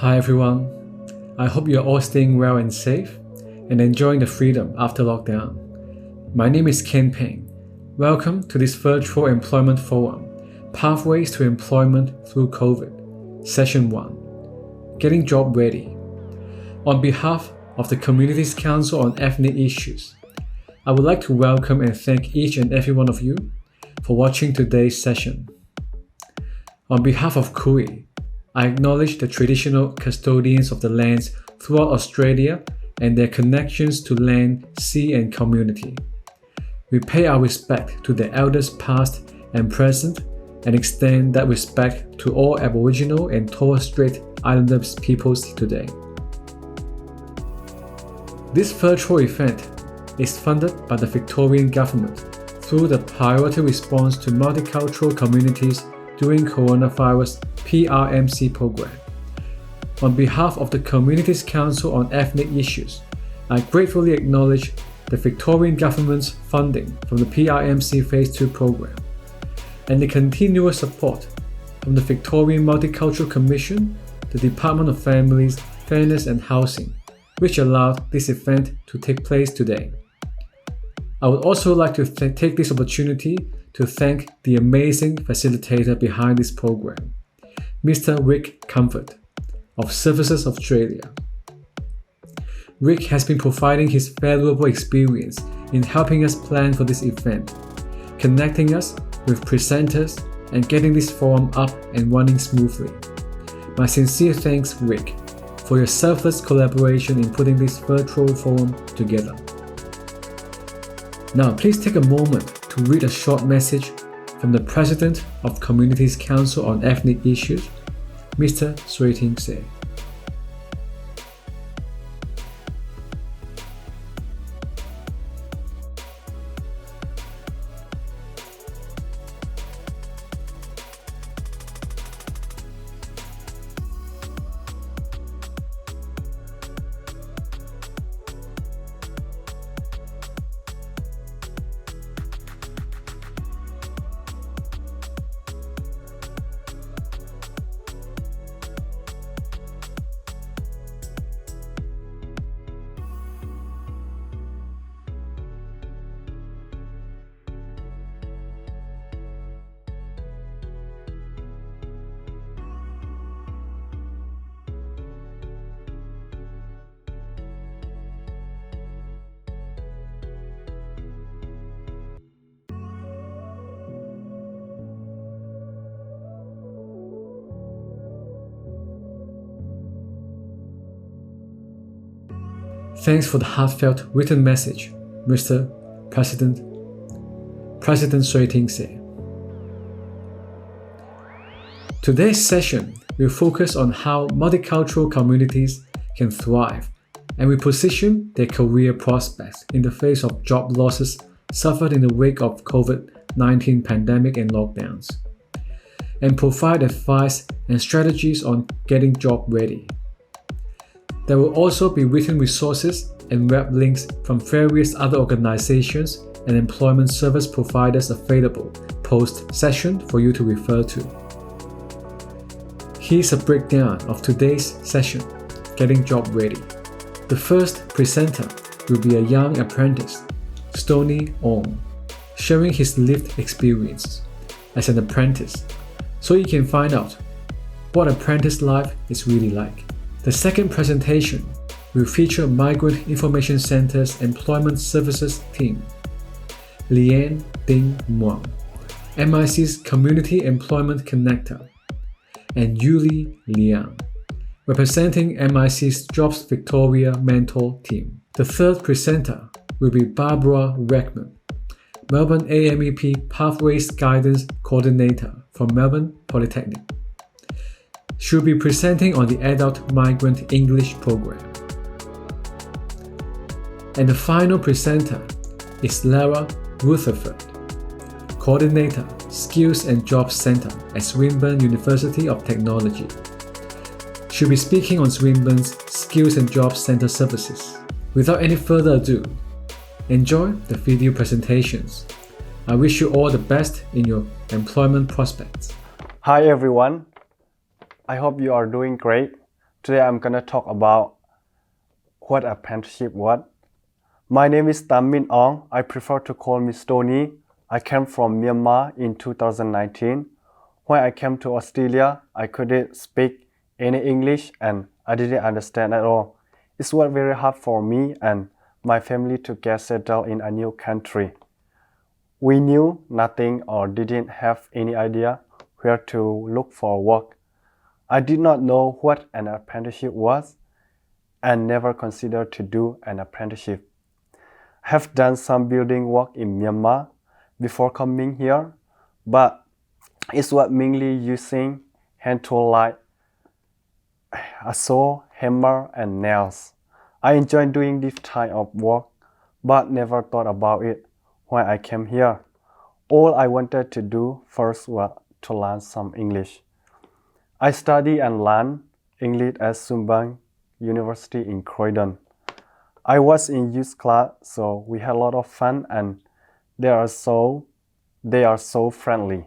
Hi everyone, I hope you're all staying well and safe and enjoying the freedom after lockdown. My name is Ken Peng. Welcome to this virtual employment forum, Pathways to Employment Through COVID, Session 1, Getting Job Ready. On behalf of the Communities Council on Ethnic Issues, I would like to welcome and thank each and every one of you for watching today's session. On behalf of CCOEI, I acknowledge the traditional custodians of the lands throughout Australia and their connections to land, sea and community. We pay our respect to the elders past and present and extend that respect to all Aboriginal and Torres Strait Islander peoples today. This virtual event is funded by the Victorian Government through the Priority Response to Multicultural Communities during Coronavirus PRMC program. On behalf of the Communities Council on Ethnic Issues, I gratefully acknowledge the Victorian Government's funding from the PRMC Phase 2 program and the continuous support from the Victorian Multicultural Commission, the Department of Families, Fairness and Housing, which allowed this event to take place today. I would also like to take this opportunity to thank the amazing facilitator behind this program, Mr. Reeckman of Services Australia. Rick has been providing his valuable experience in helping us plan for this event, connecting us with presenters and getting this forum up and running smoothly. My sincere thanks, Rick, for your selfless collaboration in putting this virtual forum together. Now, please take a moment to read a short message from the President of Communities Council on Ethnic Issues, Mr. Swinburne. Thanks for the heartfelt written message, Mr. President Swinburne. Today's session will focus on how multicultural communities can thrive and reposition their career prospects in the face of job losses suffered in the wake of COVID-19 pandemic and lockdowns, and provide advice and strategies on getting job ready. There will also be written resources and web links from various other organizations and employment service providers available post-session for you to refer to. Here's a breakdown of today's session, Getting Job Ready. The first presenter will be a young apprentice, Stony Aung, sharing his lived experience as an apprentice so you can find out what apprentice life is really like. The second presentation will feature Migrant Information Center's Employment Services team, Lian Hmung, MIC's Community Employment Connector, and Yuli Liang, representing MIC's Jobs Victoria Mentor team. The third presenter will be Barbara Reeckman, Melbourne AMEP Pathways Guidance Coordinator from Melbourne Polytechnic. She'll be presenting on the Adult Migrant English program. And the final presenter is Lara Rutherford, Coordinator, Skills and Jobs Center at Swinburne University of Technology. She'll be speaking on Swinburne's Skills and Jobs Center services. Without any further ado, enjoy the video presentations. I wish you all the best in your employment prospects. Hi everyone. I hope you are doing great. Today I'm gonna talk about what apprenticeship was. My name is Stony Aung. I prefer to call me Stony. I came from Myanmar in 2019. When I came to Australia, I couldn't speak any English and I didn't understand at all. It was very hard for me and my family to get settled in a new country. We knew nothing or didn't have any idea where to look for work. I did not know what an apprenticeship was and never considered to do an apprenticeship. I have done some building work in Myanmar before coming here, but it was mainly using hand tools like a saw, hammer, and nails. I enjoyed doing this type of work, but never thought about it when I came here. All I wanted to do first was to learn some English. I studied and learned English at Swinburne University in Croydon. I was in youth class, so we had a lot of fun and they are so friendly.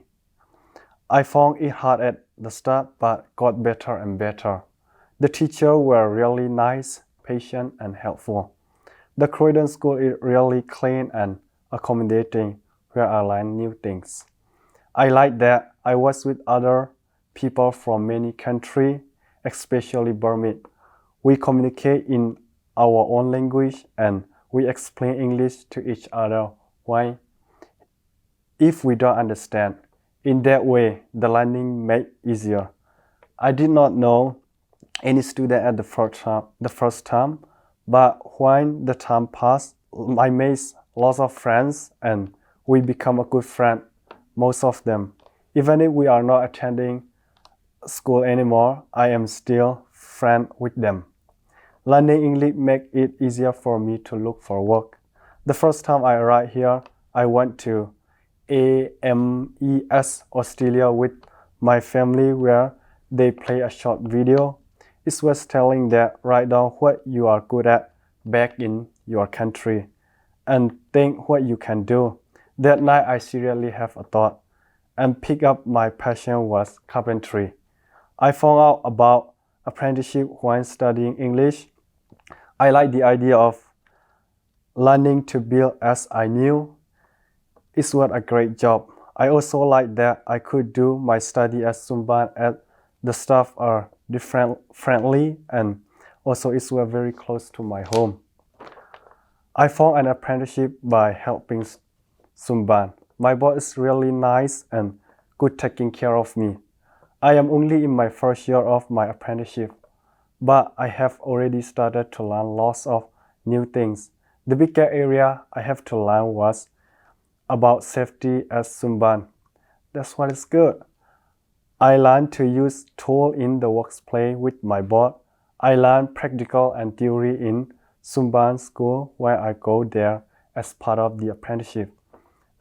I found it hard at the start, but got better and better. The teachers were really nice, patient, and helpful. The Croydon school is really clean and accommodating, where I learned new things. I like that I was with other people from many countries, especially Burmese. We communicate in our own language and we explain English to each other if we don't understand. In that way, the learning made easier. I did not know any student at the first time, but when the time passed, I made lots of friends and we become a good friend, most of them. Even if we are not attending school anymore, I am still friend with them. Learning English makes it easier for me to look for work. The first time I arrived here, I went to AMES Australia with my family where they play a short video. It was telling that write down what you are good at back in your country and think what you can do. That night I seriously have a thought and pick up my passion was carpentry. I found out about apprenticeship when studying English. I like the idea of learning to build as I knew. It was a great job. I also like that I could do my study at Swinburne as the staff are different, friendly, and also it was very close to my home. I found an apprenticeship by helping Swinburne. My boss is really nice and good taking care of me. I am only in my first year of my apprenticeship, but I have already started to learn lots of new things. The bigger area I have to learn was about safety at Swinburne. That's what is good. I learned to use tools in the workplace with my boss. I learned practical and theory in Swinburne School where I go there as part of the apprenticeship.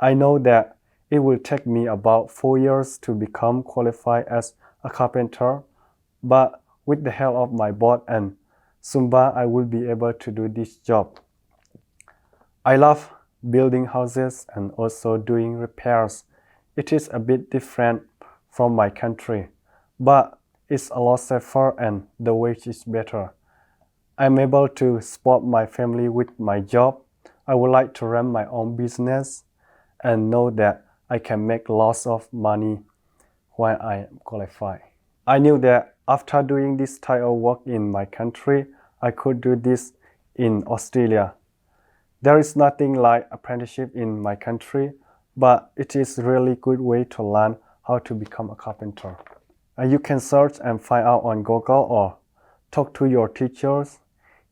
I know that it will take me about 4 years to become qualified as a carpenter, but with the help of my boss and Swinburne, I will be able to do this job. I love building houses and also doing repairs. It is a bit different from my country, but it's a lot safer and the wage is better. I'm able to support my family with my job. I would like to run my own business and know that I can make lots of money when I am qualified. I knew that after doing this type of work in my country, I could do this in Australia. There is nothing like apprenticeship in my country, but it is a really good way to learn how to become a carpenter. You can search and find out on Google or talk to your teachers.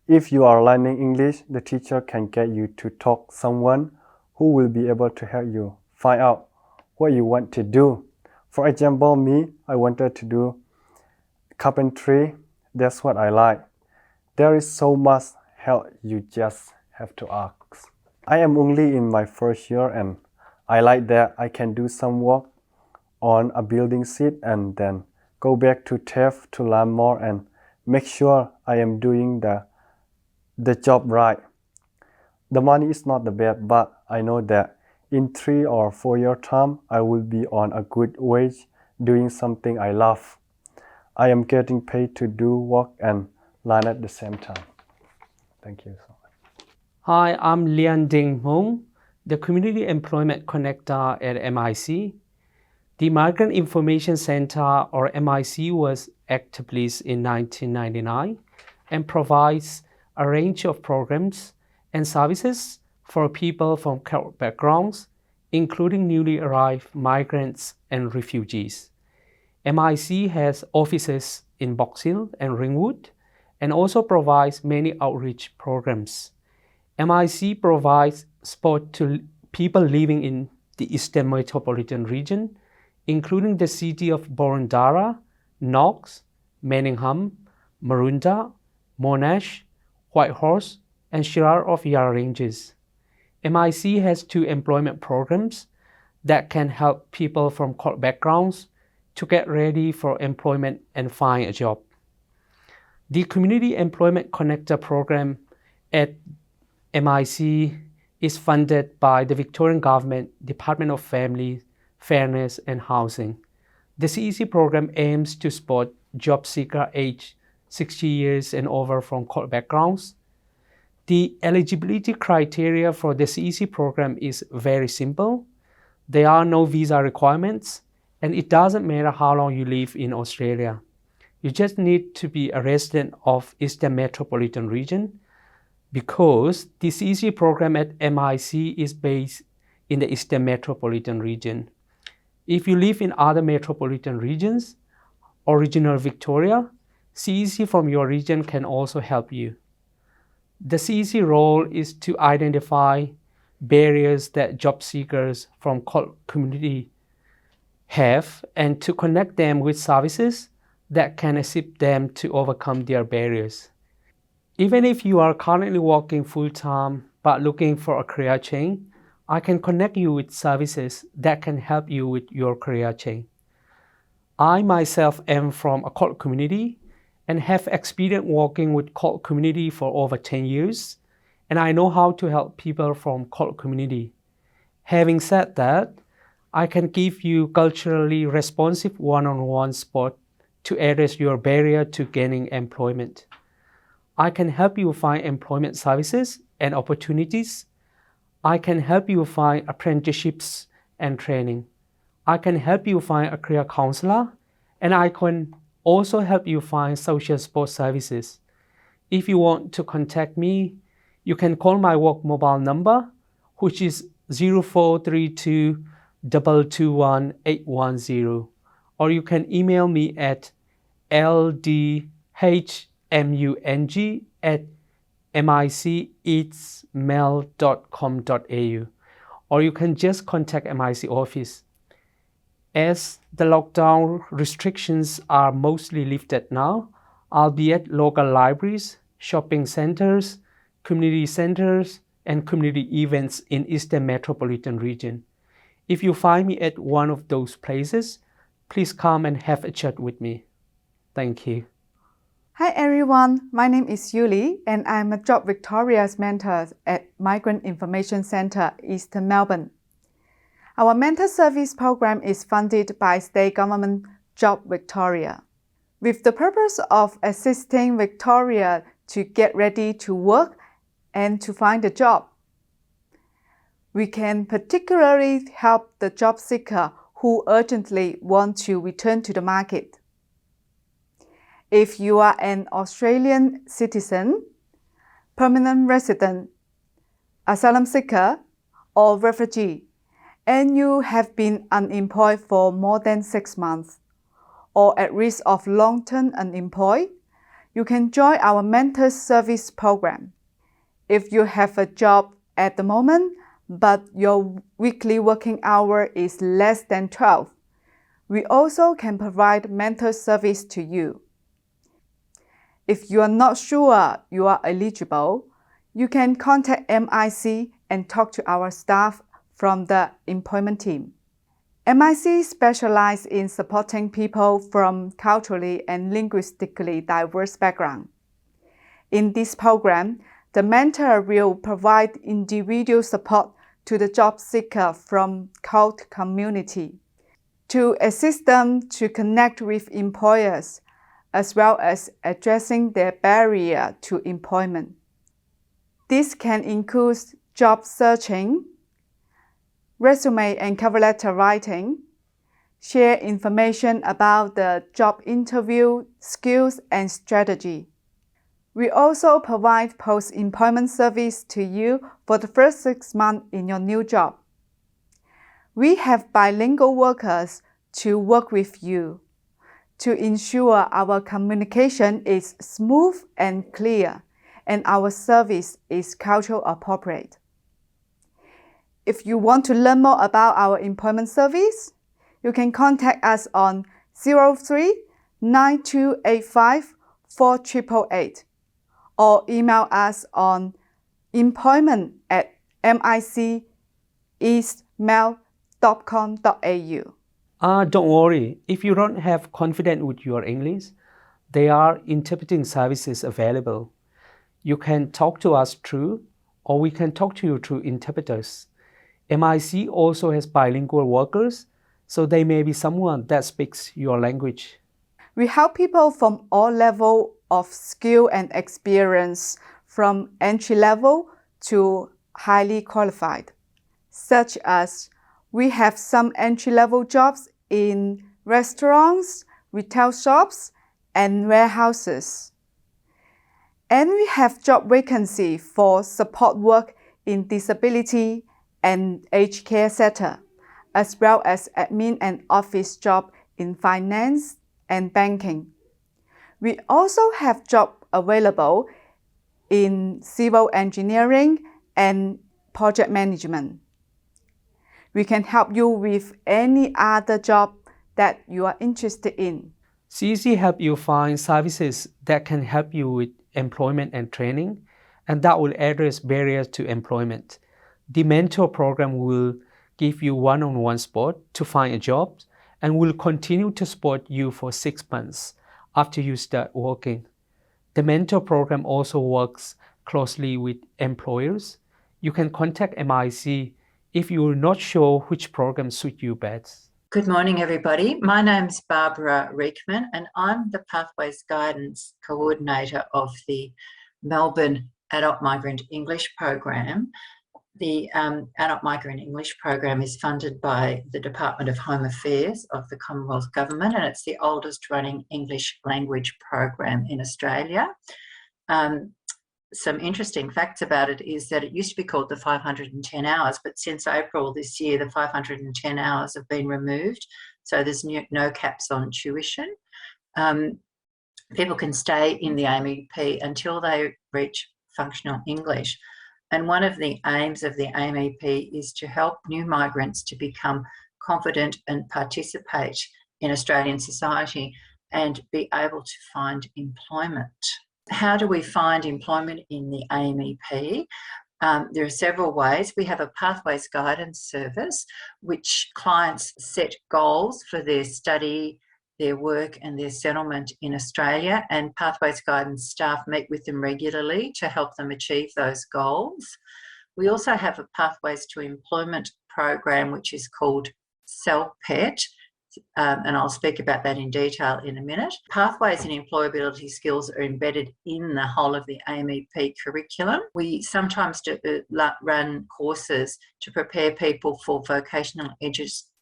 If you are learning English, the teacher can get you to talk to someone who will be able to help you find out what you want to do. For example, me, I wanted to do carpentry. That's what I like. There is so much help, you just have to ask. I am only in my first year and I like that I can do some work on a building site and then go back to TAFE to learn more and make sure I am doing the job right. The money is not the best, but I know that in 3 or 4 years time, I will be on a good wage doing something I love. I am getting paid to do work and learn at the same time. Thank you so much. Hi, I'm Lian Hmung, the Community Employment Connector at MIC. The Migrant Information Center, or MIC, was established in 1999 and provides a range of programs and services for people from cultural backgrounds, including newly arrived migrants and refugees. MIC has offices in Box Hill and Ringwood and also provides many outreach programs. MIC provides support to people living in the Eastern Metropolitan Region, including the city of Boroondara, Knox, Manningham, Maroondah, Monash, Whitehorse, and Shirar of Yarra Ranges. MIC has 2 employment programs that can help people from cultural backgrounds to get ready for employment and find a job. The Community Employment Connector program at MIC is funded by the Victorian Government, Department of Family, Fairness and Housing. The CEC program aims to support job seekers aged 60 years and over from cultural backgrounds. The eligibility criteria for the CEC program is very simple. There are no visa requirements, and it doesn't matter how long you live in Australia. You just need to be a resident of Eastern Metropolitan Region, because the CEC program at MIC is based in the Eastern Metropolitan Region. If you live in other metropolitan regions or regional Victoria, CEC from your region can also help you. The CEC role is to identify barriers that job seekers from community have and to connect them with services that can assist them to overcome their barriers. Even if you are currently working full-time but looking for a career change, I can connect you with services that can help you with your career change. I myself am from a cultural community and have experience working with cultural community for over 10 years, and I know how to help people from cultural community. Having said that, I can give you culturally responsive one-on-one support to address your barrier to gaining employment. I can help you find employment services and opportunities. I can help you find apprenticeships and training. I can help you find a career counselor, and I can also help you find social support services. If you want to contact me, you can call my work mobile number, which is 0432 221 810, or you can email me at ldhmung@miceatsmail.com.au, or you can just contact MIC office. As the lockdown restrictions are mostly lifted now, I'll be at local libraries, shopping centers, community centers, and community events in Eastern Metropolitan Region. If you find me at one of those places, please come and have a chat with me. Thank you. Hi everyone, my name is Yuli and I'm a Job Victoria's mentor at Migrant Information Centre, Eastern Melbourne. Our mentor service program is funded by State Government Job Victoria, with the purpose of assisting Victoria to get ready to work and to find a job. We can particularly help the job seeker who urgently want to return to the market. If you are an Australian citizen, permanent resident, asylum seeker, or refugee, and you have been unemployed for more than 6 months, or at risk of long-term unemployed, you can join our mentor service program. If you have a job at the moment, but your weekly working hour is less than 12, we also can provide mentor service to you. If you are not sure you are eligible, you can contact MIC and talk to our staff from the employment team. MIC specializes in supporting people from culturally and linguistically diverse backgrounds. In this program, the mentor will provide individual support to the job seeker from cultural community to assist them to connect with employers, as well as addressing their barrier to employment. This can include job searching, resume and cover letter writing, share information about the job interview skills and strategy. We also provide post-employment service to you for the first 6 months in your new job. We have bilingual workers to work with you to ensure our communication is smooth and clear, and our service is cultural appropriate. If you want to learn more about our employment service, you can contact us on 03-9285-4888 or email us on employment@miceastmail.com.au. Don't worry, if you don't have confidence with your English, there are interpreting services available. You can talk to us through, or we can talk to you through interpreters. MIC also has bilingual workers, so they may be someone that speaks your language. We help people from all levels of skill and experience, from entry level to highly qualified, such as we have some entry-level jobs in restaurants, retail shops, and warehouses. And we have job vacancy for support work in disability and aged care sector, as well as admin and office job in finance and banking. We also have jobs available in civil engineering and project management. We can help you with any other job that you are interested in. CEC help you find services that can help you with employment and training, and that will address barriers to employment. The mentor program will give you one-on-one support to find a job and will continue to support you for 6 months after you start working. The mentor program also works closely with employers. You can contact MIC if you are not sure which program suits you best. Good morning, everybody. My name's Barbara Reeckman, and I'm the Pathways Guidance Coordinator of the Melbourne Adult Migrant English Program. The Adult Migrant English Program is funded by the Department of Home Affairs of the Commonwealth Government, and it's the oldest running English language program in Australia. Some interesting facts about it is that it used to be called the 510 hours, but since April this year, the 510 hours have been removed. So there's no caps on tuition. People can stay in the AMEP until they reach functional English. And one of the aims of the AMEP is to help new migrants to become confident and participate in Australian society and be able to find employment. How do we find employment in the AMEP? There are several ways. We have a Pathways Guidance Service, which clients set goals for their study, their work and their settlement in Australia, and Pathways Guidance staff meet with them regularly to help them achieve those goals. We also have a Pathways to Employment program, which is called CELPET, and I'll speak about that in detail in a minute. Pathways and employability skills are embedded in the whole of the AMEP curriculum. We sometimes run courses to prepare people for vocational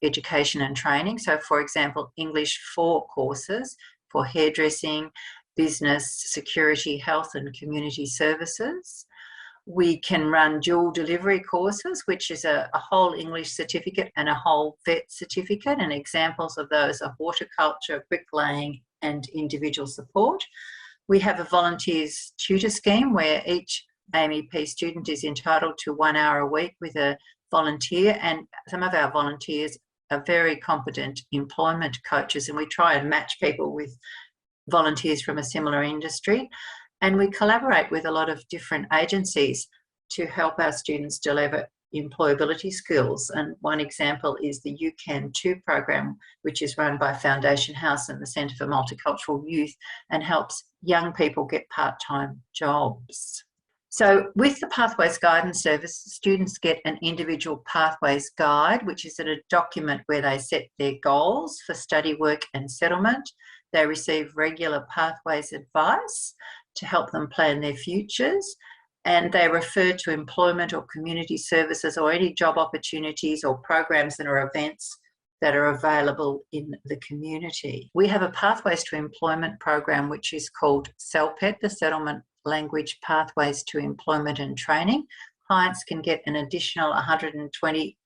education and training. So, for example, English 4 courses for hairdressing, business, security, health and community services. We can run dual delivery courses, which is a whole English certificate and a whole vet certificate, and examples of those are horticulture, bricklaying and individual support. We have a volunteers tutor scheme where each AMEP student is entitled to 1 hour a week with a volunteer, and some of our volunteers are very competent employment coaches, and we try and match people with volunteers from a similar industry. And we collaborate with a lot of different agencies to help our students deliver employability skills. And one example is the UCAN 2 program, which is run by Foundation House and the Centre for Multicultural Youth, and helps young people get part-time jobs. So with the Pathways Guidance Service, students get an individual Pathways Guide, which is a document where they set their goals for study, work and settlement. They receive regular pathways advice to help them plan their futures, and they refer to employment or community services or any job opportunities or programs and or events that are available in the community. We have a Pathways to Employment program which is called SELPET, the Settlement Language Pathways to Employment and Training. Clients can get an additional 120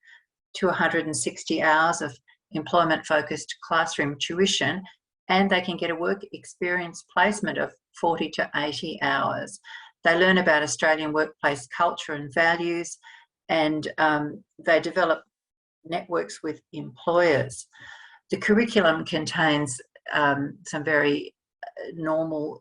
to 160 hours of employment-focused classroom tuition, and they can get a work experience placement of 40 to 80 hours. They learn about Australian workplace culture and values, and they develop networks with employers. The curriculum contains some very normal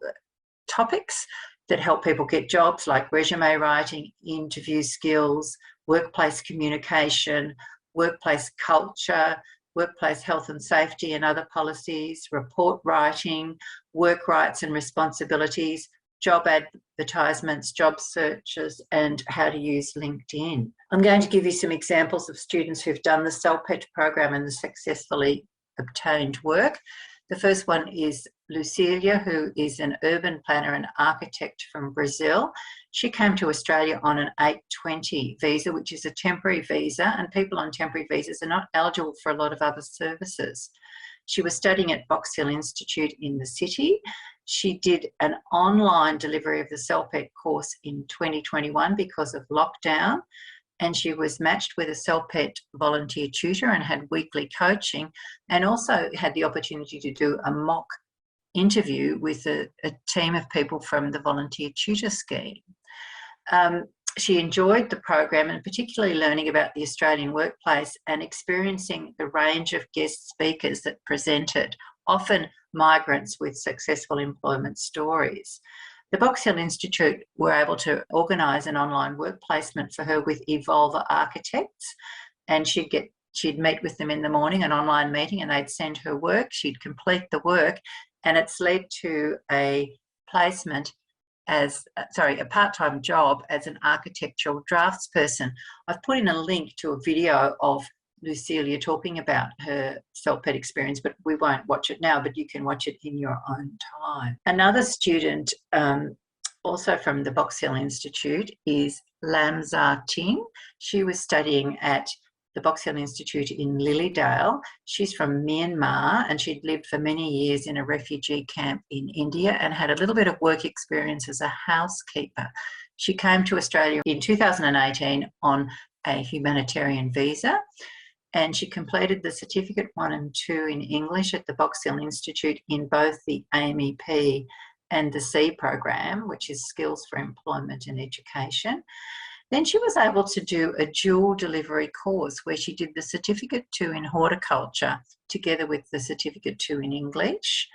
topics that help people get jobs, like resume writing, interview skills, workplace communication, workplace culture, workplace health and safety and other policies, report writing, work rights and responsibilities, job advertisements, job searches, and how to use LinkedIn. I'm going to give you some examples of students who've done the SELPET program and successfully obtained work. The first one is Lucilia, who is an urban planner and architect from Brazil. She came to Australia on an 820 visa, which is a temporary visa, and people on temporary visas are not eligible for a lot of other services. She was studying at Box Hill Institute in the city. She did an online delivery of the SELPET course in 2021 because of lockdown, and she was matched with a SELPET volunteer tutor and had weekly coaching, and also had the opportunity to do a mock interview with a team of people from the volunteer tutor scheme. She enjoyed the program, and particularly learning about the Australian workplace and experiencing the range of guest speakers that presented, often migrants with successful employment stories. The Box Hill Institute were able to organise an online work placement for her with Evolver Architects, and she'd meet with them in the morning, an online meeting, and they'd send her work. She'd complete the work, and it's led to a placement as, a part-time job as an architectural draftsperson. I've put in a link to a video of Lucilia talking about her SELPET experience, but we won't watch it now, but you can watch it in your own time. Another student, also from the Box Hill Institute, is Lamza Ting. She was studying at the Box Hill Institute in Lilydale. She's from Myanmar, and she'd lived for many years in a refugee camp in India and had a little bit of work experience as a housekeeper. She came to Australia in 2018 on a humanitarian visa, and she completed the Certificate 1 and 2 in English at the Box Hill Institute in both the AMEP and the C program, which is Skills for Employment and Education. Then she was able to do a dual delivery course where she did the Certificate 2 in Horticulture together with the Certificate 2 in English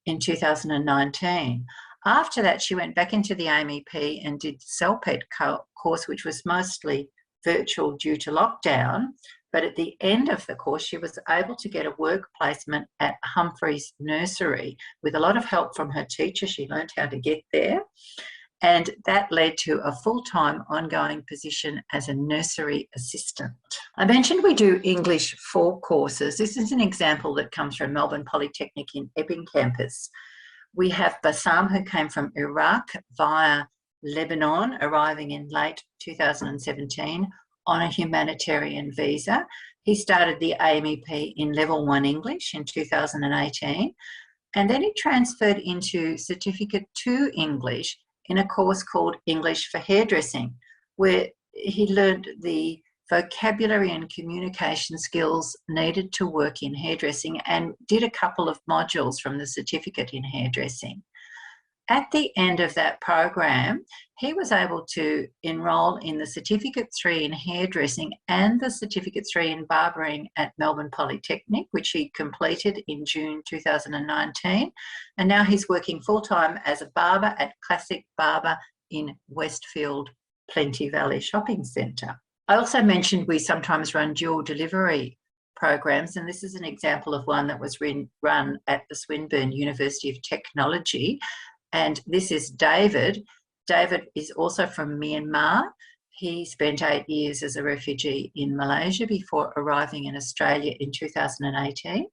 in 2019. After that, she went back into the AMEP and did the SELPET course, which was mostly virtual due to lockdown. But at the end of the course, she was able to get a work placement at Humphreys Nursery with a lot of help from her teacher. She learned how to get there. And that led to a full-time ongoing position as a nursery assistant. I mentioned we do English 4 courses. This is an example that comes from Melbourne Polytechnic in Epping campus. We have Bassam, who came from Iraq via Lebanon, arriving in late 2017 on a humanitarian visa. He started the AMEP in Level 1 English in 2018, and then he transferred into Certificate 2 English in a course called English for Hairdressing, where he learned the vocabulary and communication skills needed to work in hairdressing and did a couple of modules from the certificate in hairdressing. At the end of that program, he was able to enrol in the Certificate 3 in Hairdressing and the Certificate 3 in Barbering at Melbourne Polytechnic, which he completed in June 2019. And now he's working full-time as a barber at Classic Barber in Westfield Plenty Valley Shopping Centre. I also mentioned we sometimes run dual delivery programs, and this is an example of one that was run at the Swinburne University of Technology. And this is David. David is also from Myanmar. He spent 8 years as a refugee in Malaysia before arriving in Australia in 2018.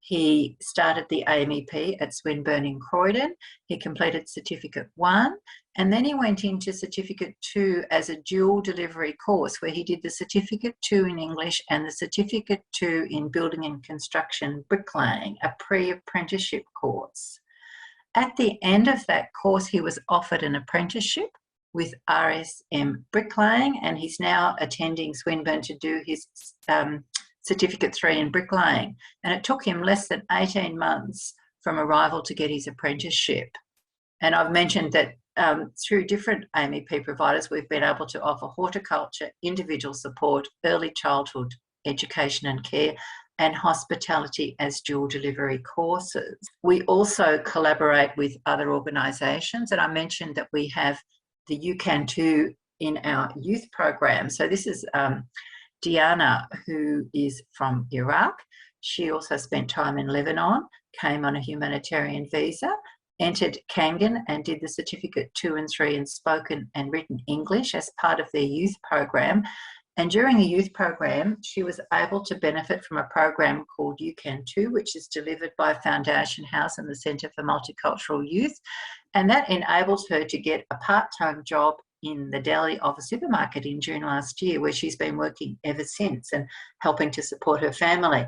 He started the AMEP at Swinburne in Croydon. He completed Certificate 1, and then he went into Certificate 2 as a dual delivery course where he did the Certificate 2 in English and the Certificate 2 in Building and Construction Bricklaying, a pre-apprenticeship course. At the end of that course, he was offered an apprenticeship with RSM Bricklaying, and he's now attending Swinburne to do his Certificate 3 in bricklaying, and it took him less than 18 months from arrival to get his apprenticeship. And I've mentioned that through different AMEP providers, we've been able to offer horticulture, individual support, early childhood education and care, and hospitality as dual delivery courses. We also collaborate with other organisations, and I mentioned that we have the You Can Too in our youth program. So this is Diana, who is from Iraq. She also spent time in Lebanon, came on a humanitarian visa, entered Kangan and did the Certificate 2 and 3 in spoken and written English as part of their youth program. And during the youth program, she was able to benefit from a program called You Can Too, which is delivered by Foundation House and the Centre for Multicultural Youth. And that enables her to get a part-time job in the deli of a supermarket in June last year, where she's been working ever since and helping to support her family.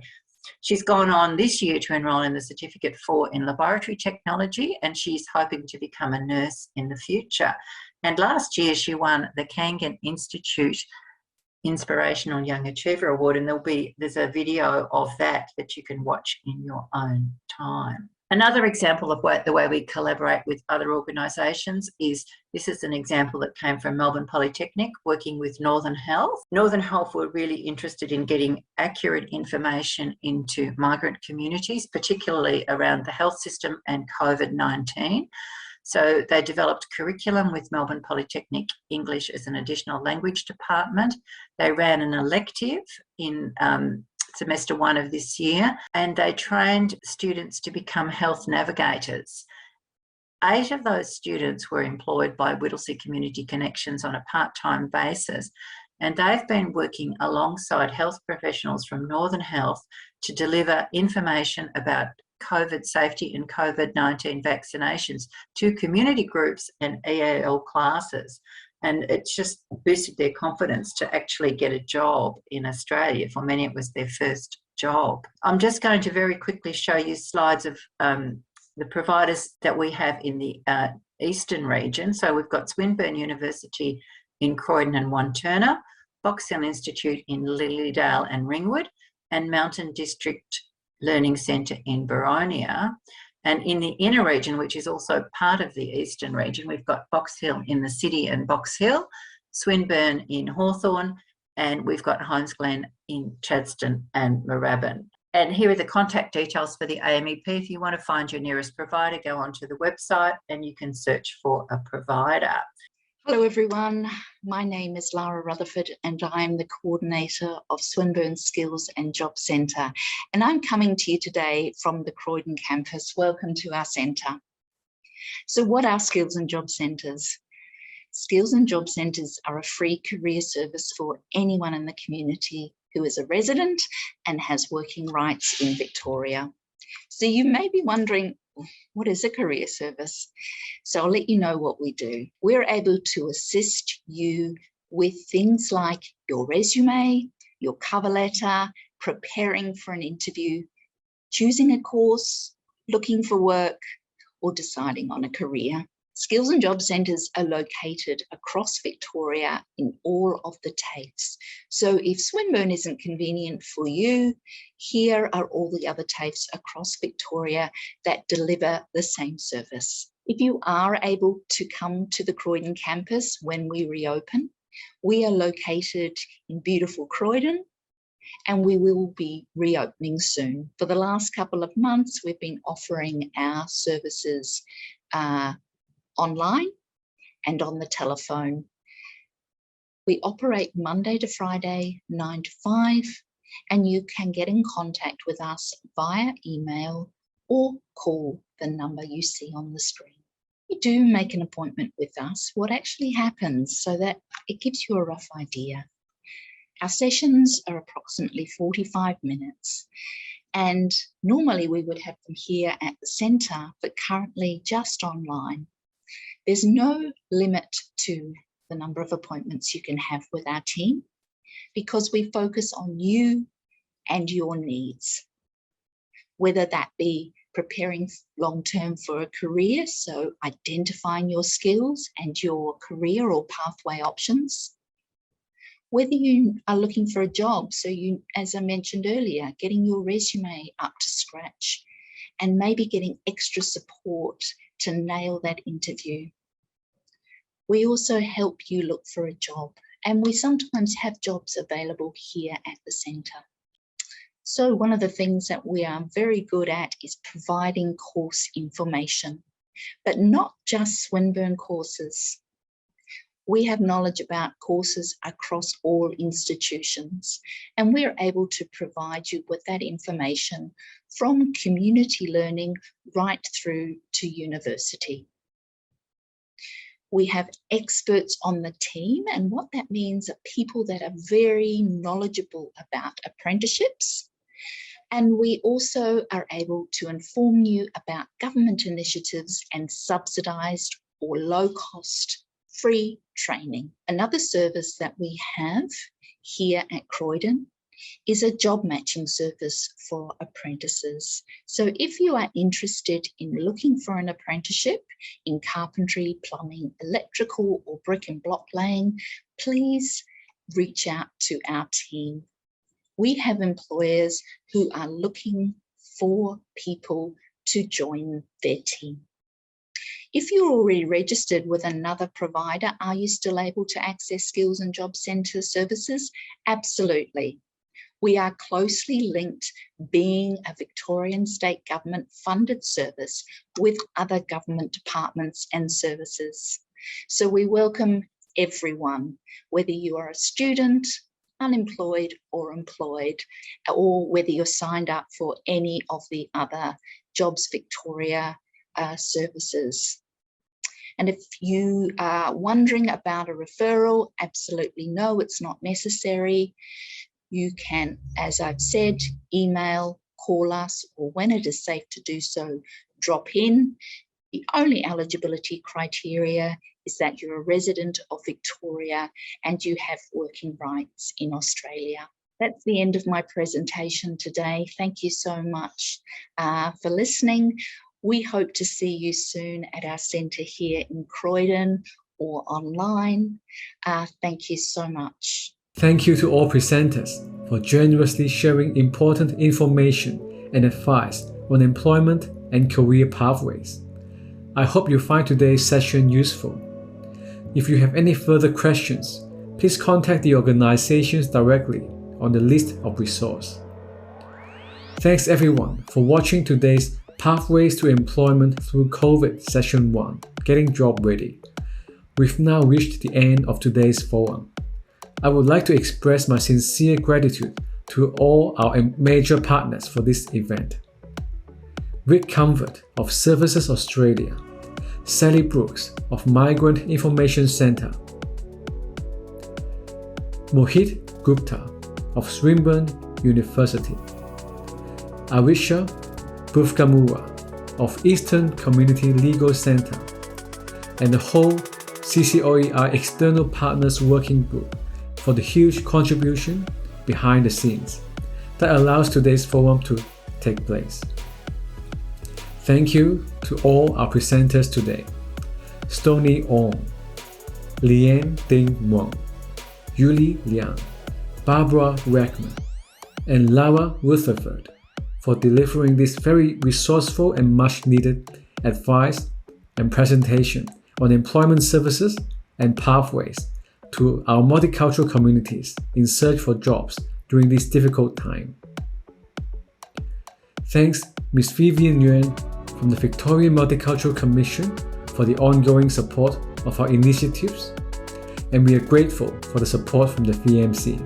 She's gone on this year to enrol in the Certificate 4 in Laboratory Technology, and she's hoping to become a nurse in the future. And last year she won the Kangan Institute Inspirational Young Achiever Award, and there's a video of that you can watch in your own time. Another example of the way we collaborate with other organisations is, this is an example that came from Melbourne Polytechnic, working with Northern Health. Northern Health were really interested in getting accurate information into migrant communities, particularly around the health system and COVID-19. So they developed curriculum with Melbourne Polytechnic English as an additional language department. They ran an elective in semester 1 of this year, and they trained students to become health navigators. 8 of those students were employed by Whittlesea Community Connections on a part-time basis, and they've been working alongside health professionals from Northern Health to deliver information about COVID safety and COVID-19 vaccinations to community groups and EAL classes. And it's just boosted their confidence to actually get a job in Australia. For many, it was their first job. I'm just going to very quickly show you slides of the providers that we have in the eastern region. So we've got Swinburne University in Croydon and Wantirna, Box Hill Institute in Lilydale and Ringwood, and Mountain District Learning Centre in Boronia. And in the inner region, which is also part of the eastern region, we've got Box Hill in the city and Box Hill, Swinburne in Hawthorn, and we've got Holmes Glen in Chadstone and Moorabbin. And here are the contact details for the AMEP. If you want to find your nearest provider, go onto the website and you can search for a provider. Hello everyone, my name is Lara Rutherford and I'm the coordinator of Swinburne Skills and Job Centre, and I'm coming to you today from the Croydon campus. Welcome to our centre. So what are Skills and Job Centres? Skills and Job Centres are a free career service for anyone in the community who is a resident and has working rights in Victoria. So you may be wondering, what is a career service? So I'll let you know what we do. We're able to assist you with things like your resume, your cover letter, preparing for an interview, choosing a course, looking for work, or deciding on a career. Skills and Job Centres are located across Victoria in all of the TAFEs. So if Swinburne isn't convenient for you, here are all the other TAFEs across Victoria that deliver the same service. If you are able to come to the Croydon campus when we reopen, we are located in beautiful Croydon, and we will be reopening soon. For the last couple of months, we've been offering our services online and on the telephone. We operate Monday to Friday, 9 to 5, and you can get in contact with us via email or call the number you see on the screen. You do make an appointment with us, what actually happens, so that it gives you a rough idea. Our sessions are approximately 45 minutes, And normally we would have them here at the centre, but currently just online. There's no limit to the number of appointments you can have with our team because we focus on you and your needs, whether that be preparing long-term for a career, so identifying your skills and your career or pathway options, whether you are looking for a job, so you, as I mentioned earlier, getting your resume up to scratch and maybe getting extra support to nail that interview. We also help you look for a job, and we sometimes have jobs available here at the centre. So one of the things that we are very good at is providing course information, but not just Swinburne courses. We have knowledge about courses across all institutions, and we're able to provide you with that information from community learning right through to university. We have experts on the team, and what that means are people that are very knowledgeable about apprenticeships. And we also are able to inform you about government initiatives and subsidised or low-cost free training. Another service that we have here at Croydon is a job matching service for apprentices. So if you are interested in looking for an apprenticeship in carpentry, plumbing, electrical or brick and block laying, please reach out to our team. We have employers who are looking for people to join their team. If you're already registered with another provider, are you still able to access Skills and Job Centre services? Absolutely. We are closely linked, being a Victorian state government funded service with other government departments and services. So we welcome everyone, whether you are a student, unemployed or employed, or whether you're signed up for any of the other Jobs Victoria services. And if you are wondering about a referral, absolutely no, it's not necessary. You can, as I've said, email, call us, or when it is safe to do so, drop in. The only eligibility criteria is that you're a resident of Victoria and you have working rights in Australia. That's the end of my presentation today. Thank you so much for listening. We hope to see you soon at our centre here in Croydon or online. Thank you so much. Thank you to all presenters for generously sharing important information and advice on employment and career pathways. I hope you find today's session useful. If you have any further questions, please contact the organizations directly on the list of resources. Thanks everyone for watching today's Pathways to Employment Through COVID Session 1, Getting Job Ready. We've now reached the end of today's forum. I would like to express my sincere gratitude to all our major partners for this event. Reeckman of Services Australia, Sally Brooks of Migrant Information Centre, Mohit Gupta of Swinburne University, Avisha Bufgamura of Eastern Community Legal Centre, and the whole CCOEI External Partners Working Group for the huge contribution behind the scenes that allows today's forum to take place. Thank you to all our presenters today: Stony Aung, Lian Hmung, Yuli Liang, Barbara Reeckman, and Lara Rutherford for delivering this very resourceful and much needed advice and presentation on employment services and pathways to our multicultural communities in search for jobs during this difficult time. Thanks Ms. Vivian Yuan from the Victorian Multicultural Commission for the ongoing support of our initiatives, and we are grateful for the support from the PRMC.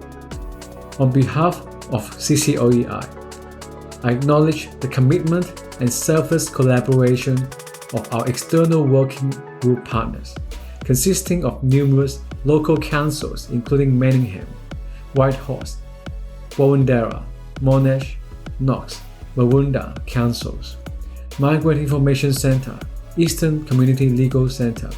On behalf of CCOEI, I acknowledge the commitment and selfless collaboration of our external working group partners, consisting of numerous local councils including Manningham, Whitehorse, Bowendara, Monash, Knox, Mawunda Councils, Migrant Information Centre, Eastern Community Legal Centre,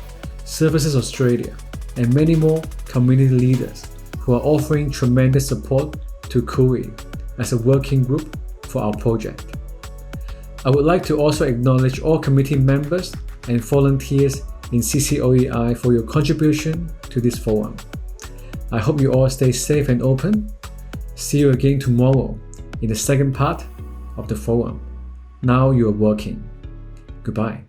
Services Australia, and many more community leaders who are offering tremendous support to CCOEI as a working group for our project. I would like to also acknowledge all committee members and volunteers in CCOEI for your contribution to this forum. I hope you all stay safe and open. See you again tomorrow in the second part of the forum. Now you are working. Goodbye.